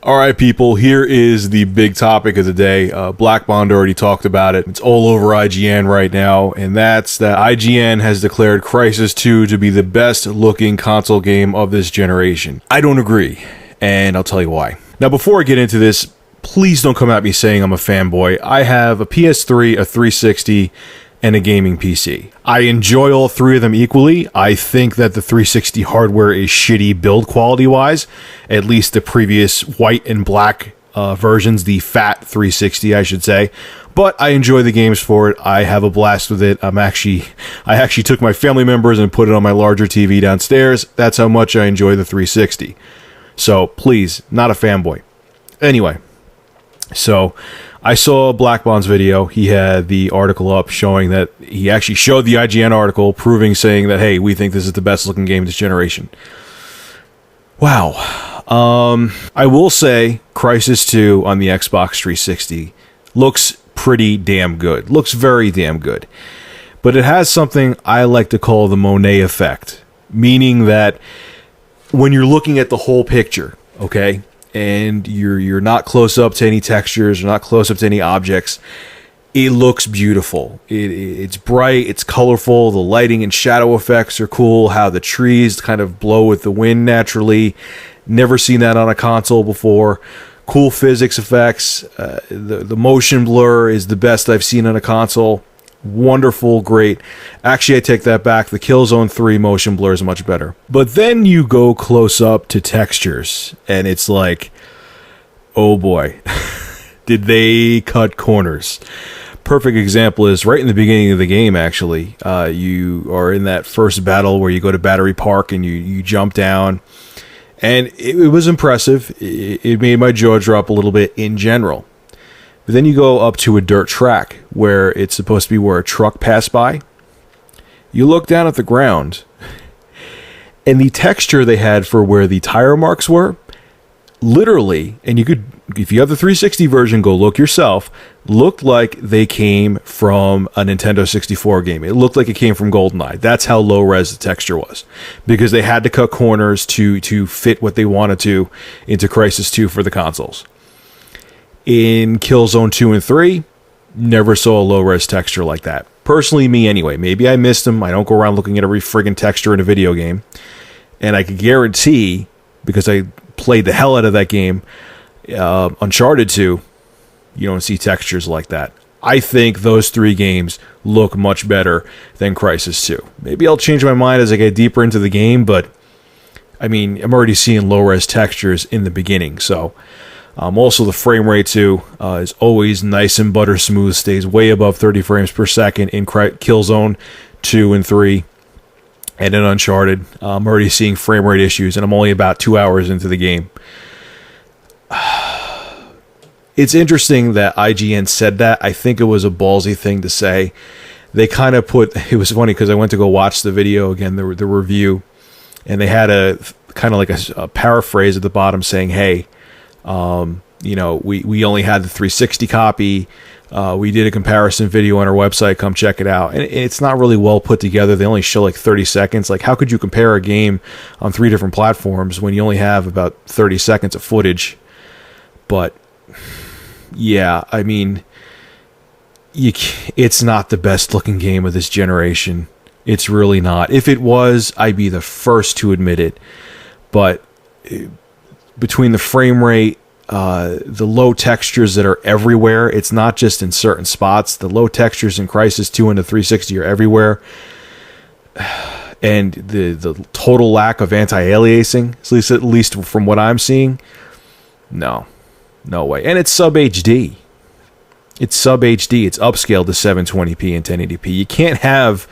All right, people, here is the big topic of the day. Black Bond already talked about it. It's all over IGN right now, and that's that IGN has declared Crysis 2 to be the best-looking console game of this generation. I don't agree, and I'll tell you why. Now, before I get into this, please don't come at me saying I'm a fanboy. I have a PS3, a 360, and a gaming PC. I enjoy all three of them equally. I think that the 360 hardware is shitty build quality-wise, at least the previous white and black versions, the fat 360, I should say. But I enjoy the games for it. I have a blast with it. I actually took my family members and put it on my larger TV downstairs. That's how much I enjoy the 360. So, please, not a fanboy. Anyway, so I saw Black Bond's video. He had the article up showing that he actually showed the IGN article saying that, hey, we think this is the best looking game this generation. Wow. I will say Crysis 2 on the Xbox 360 looks pretty damn good. Looks very damn good. But it has something I like to call the Monet effect, meaning that when you're looking at the whole picture, okay, and you're not close up to any textures, you're not close up to any objects, it looks beautiful. It's bright, it's colorful, the lighting and shadow effects are cool, how the trees kind of blow with the wind naturally. Never seen that on a console before. Cool physics effects. The motion blur is the best I've seen on a console. Wonderful, great. Actually, I take that back. The Killzone 3 motion blur is much better. But then you go close up to textures, and it's like, oh boy, did they cut corners. Perfect example is right in the beginning of the game, actually. You are in that first battle where you go to Battery Park and you jump down. And it was impressive. It made my jaw drop a little bit in general. But then you go up to a dirt track where it's supposed to be where a truck passed by. You look down at the ground, and the texture they had for where the tire marks were, literally, and you could, if you have the 360 version, go look yourself, looked like they came from a Nintendo 64 game. It looked like it came from GoldenEye. That's how low res the texture was, because they had to cut corners to fit what they wanted to into Crysis 2 for the consoles. In Killzone 2 and 3, never saw a low-res texture like that. Personally, me anyway. Maybe I missed them. I don't go around looking at every friggin' texture in a video game. And I can guarantee, because I played the hell out of that game, Uncharted 2, you don't see textures like that. I think those three games look much better than Crysis 2. Maybe I'll change my mind as I get deeper into the game, but, I mean, I'm already seeing low-res textures in the beginning, so also, the frame rate, too, is always nice and butter smooth, stays way above 30 frames per second in Killzone 2 and 3, and in Uncharted. I'm already seeing frame rate issues, and I'm only about 2 hours into the game. It's interesting that IGN said that. I think it was a ballsy thing to say. They kind of it was funny because I went to go watch the video again, the review, and they had a kind of like a paraphrase at the bottom saying, hey, we only had the 360 copy. We did a comparison video on our website. Come check it out. And it's not really well put together. They only show like 30 seconds. Like, how could you compare a game on 3 different platforms when you only have about 30 seconds of footage? But yeah, I mean, it's not the best looking game of this generation. It's really not. If it was, I'd be the first to admit it. But between the frame rate, the low textures that are everywhere, it's not just in certain spots. The low textures in Crysis 2 and the 360 are everywhere. And the total lack of anti-aliasing, at least from what I'm seeing, no way. And it's sub HD. It's sub HD. It's upscaled to 720p and 1080p. You can't have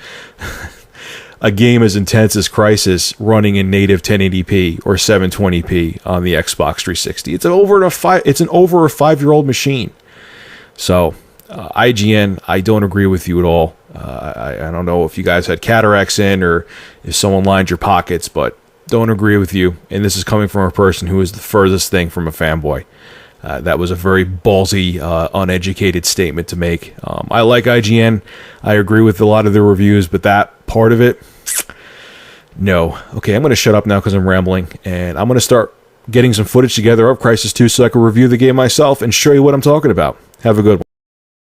a game as intense as Crysis running in native 1080p or 720p on the Xbox 360. It's an over a 5-year-old machine. So IGN, I don't agree with you at all. I don't know if you guys had cataracts in or if someone lined your pockets, but don't agree with you. And this is coming from a person who is the furthest thing from a fanboy. That was a very ballsy, uneducated statement to make. I like IGN. I agree with a lot of their reviews, but that part of it, no. Okay, I'm going to shut up now because I'm rambling, and I'm going to start getting some footage together of Crysis 2 so I can review the game myself and show you what I'm talking about. Have a good one.